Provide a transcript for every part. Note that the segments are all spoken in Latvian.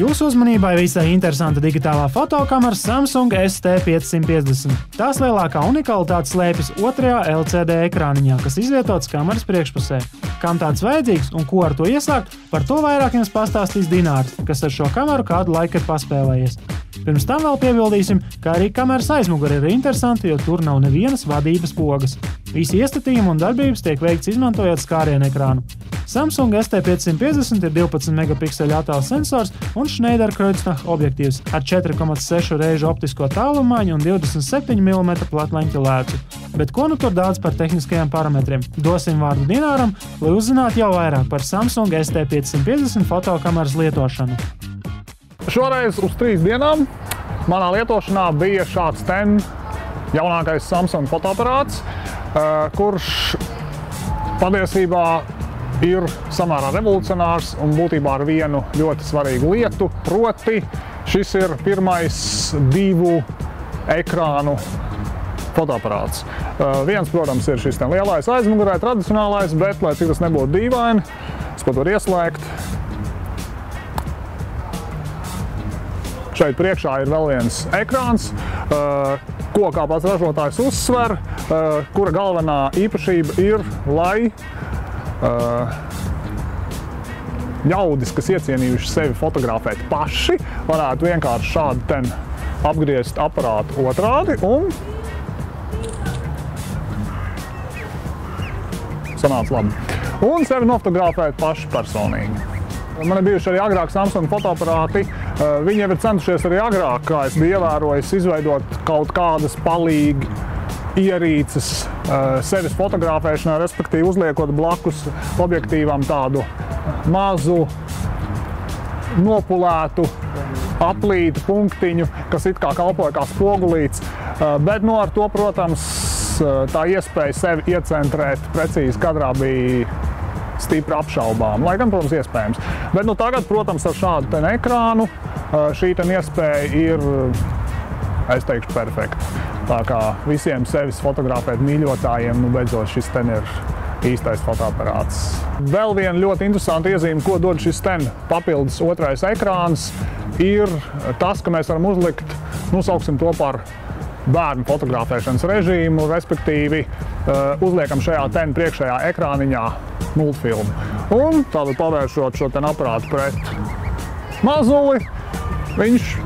Jūsu uzmanībai visai interesanta digitālā fotokamera Samsung ST550. Tās lielākā unikalitāte slēpjas otrajā LCD ekrāniņā, kas izvietots kameras priekšpusē. Kam tāds vajadzīgs un ko ar to iesākt, par to vairāk jums pastāstīs Dinārs, kas ar šo kameru kādu laiku ir paspēlējies. Pirms tam vēl piebildīsim, ka arī kameras aizmugure ir interesanti, jo tur nav nevienas vadības pogas. Visi iestatījumi un darbības tiek veikts izmantojot skārienu ekrānu. Samsung ST550 ir 12 megapikseļu attēlu sensors un Schneider-Kreuznach objektīvs ar 4,6 reižu optisko tālummaiņu un 27 mm platleņķa lēcu. Bet ko nu tur daudz par tehniskajiem parametriem? Dosim vārdu Dināram, lai uzzinātu jau vairāk par Samsung ST550 fotokameras lietošanu. Šoreiz uz 3 dienām manā lietošanā bija šāds jaunākais Samsung fotoaparāts, kurš patiesībā ir samērā revolucionārs un būtībā ar vienu ļoti svarīgu lietu, proti šis ir pirmais 2 ekrānu fotoaparāts. Viens, protams, ir šis lielais aizmugurē, tradicionālais, bet, lai cik tas nebūtu dīvaini, es pat varu ieslēgt. Šeit priekšā ir vēl viens ekrāns, ko kā pats ražotājs uzsver, kura galvenā īpašība ir, lai ļaudis, kas iecienījuši sevi fotografēt paši, varētu vienkārši šādi apgriezt aparātu otrādi un sanāca labi. Un sevi nofotografēt paši personīgi. Man ir bijuši arī agrāk Samsung fotoaparāti. Viņi jau ir centušies arī agrāk, kā es biju ievērojis, izveidot kaut kādas palīgi ierīces sevis fotografēšanā, respektīvi uzliekot blakus objektīvam tādu mazu, nopulētu, aplītu punktiņu, kas it kā kalpoja kā spogulīts. Bet ar to, protams, tā iespēja sevi iecentrēt precīzi kadrā bija stipri apšaubām, lai gan, protams, iespējams. Bet tagad, protams, ar šādu ekrānu šī iespēja ir, es teikšu, perfekta. Tā kā visiem sevis fotografēt mīļotājiem, beidzot šis ir īstais fotoaparāts. Vēl viena ļoti interesanta iezīme, ko dod šis papildus otrais ekrāns, ir tas, ka mēs varam uzlikt, sauksim to par bērnu fotografēšanas režīmu, respektīvi uzliekam šajā priekšējā ekrāniņā multfilmu. Un tātad pavēršot šo aparātu pret mazuli, viņš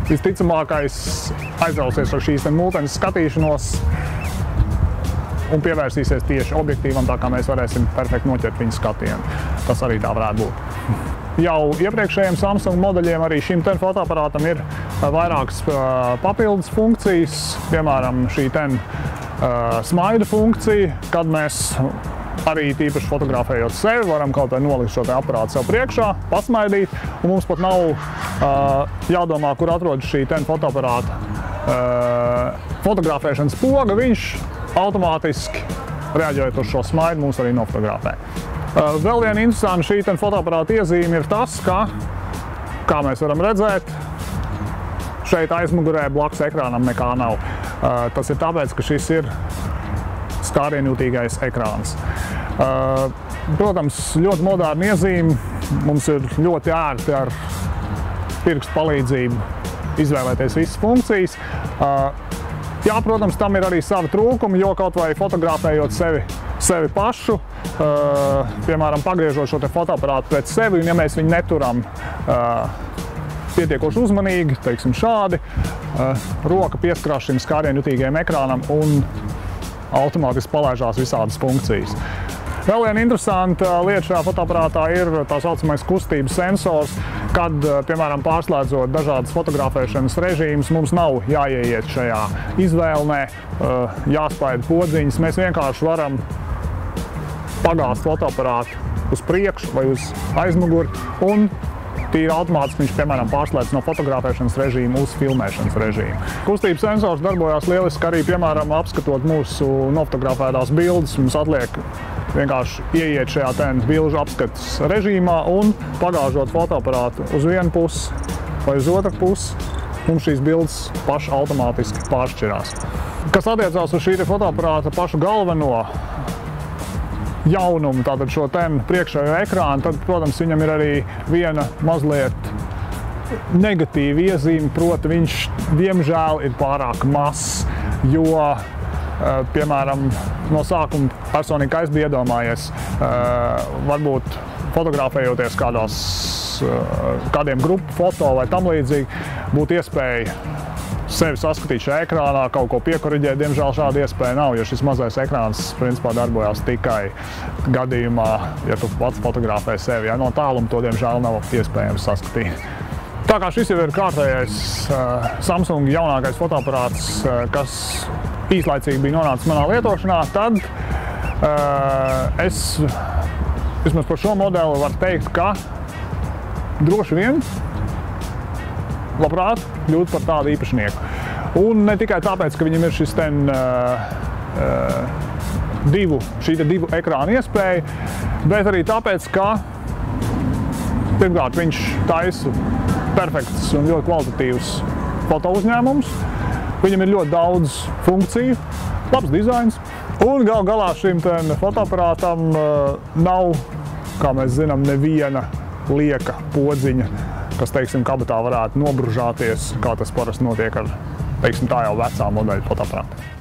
visticamākais aizrausies ar šīs multenes skatīšanos un pievērsīsies tieši objektīvam, tā kā mēs varēsim perfekti noķert viņa skatienu. Tas arī tā varētu būt. Jau iepriekšējiem Samsung modeļiem arī šim fotoaparātam ir vairākas papildus funkcijas, piemēram, šī smaidu funkcija, kad mēs arī tīpaši fotografējot sevi, varam kaut vai nolikt šo aparātu sev priekšā, pasmaidīt, un mums pat nav jādomā, kur atrodas šī fotoaparāta fotografēšanas poga, viņš automātiski reaģējot uz šo smaidu mums arī nofotografē. Vēl viena interesanta šī fotoaparāta iezīme ir tas, ka, kā mēs varam redzēt, šeit aizmugurē blakus ekrānam nekā nav. Tas ir tāpēc, ka šis ir skārienjūtīgais ekrāns. Protams, ļoti moderna iezīme. Mums ir ļoti ērti ar pirkstu palīdzību izvēlēties visas funkcijas. Jā, protams, tam ir arī savi trūkumi, jo kaut vai fotografējot sevi pašu, piemēram, pagriežot šo fotoaparātu pret sevi, un ja mēs viņu neturam pietiekoši uzmanīgi, teiksim šādi, roka pieskarās šim skārienjutīgajam ekrānam un automātiski palaižās visādas funkcijas. Vēl viena interesanta lieta šajā fotoaparātā ir tā saucamais kustības sensors, kad, piemēram, pārslēdzot dažādas fotografēšanas režīmus, mums nav jāieiet šajā izvēlnē, jāspaida podziņas. Mēs vienkārši varam pagāzt fotoaparātu uz priekšu vai uz aizmuguri un tīri automātiski viņš, piemēram, pārslēdz no fotografēšanas režīma uz filmēšanas režīmu. Kustības sensors darbojās lieliski arī, piemēram, apskatot mūsu nofotografētās bildes. Mums atliek vienkārši ieiet šajā bilžu apskates režīmā un pagāžot fotoaparātu uz vienu pusi vai uz otru pusi, mums šīs bildes paši automātiski pāršķirās. Kas attiecās uz šī fotoaparāta pašu galveno jaunumu, tātad šo priekšējo ekrānu, tad, protams, viņam ir arī viena mazliet negatīva iezīme, proti viņš, diemžēl, ir pārāk mazs, jo, piemēram, no sākuma personīgi, kā es biju iedomājies, varbūt fotografējoties kādiem grupu foto vai tam līdzīgi, būtu iespēja sevi saskatīt šajā ekrānā, kaut ko piekoriģēt. Diemžēl šāda iespēja nav, jo šis mazais ekrāns principā darbojās tikai gadījumā, ja tu pats fotografē sevi. Ja? No tāluma to, diemžēl, nav iespējams saskatīt. Tā kā šis jau ir kārtējais Samsung jaunākais fotoaparāts, kas īslaicīgi bija nonācis manā lietošanā, tad es vismaz par šo modeli varu teikt, ka droši vien labprāt kļūt par tādu īpašnieku. Un ne tikai tāpēc, ka viņam ir šis divu ekrānu iespēja, bet arī tāpēc, ka pirmkārt viņš taisa perfekts un ļoti kvalitatīvs foto uzņēmums. Viņam ir ļoti daudz funkciju, labs dizains. Un gal galā šim fotoaparātam nav, kā mēs zinām, neviena lieka podziņa, kas, teiksim, kabatā varētu nobružāties, kā tas parasti notiek ar, teiksim, tā jau vecā modeļa fotoaparātiem.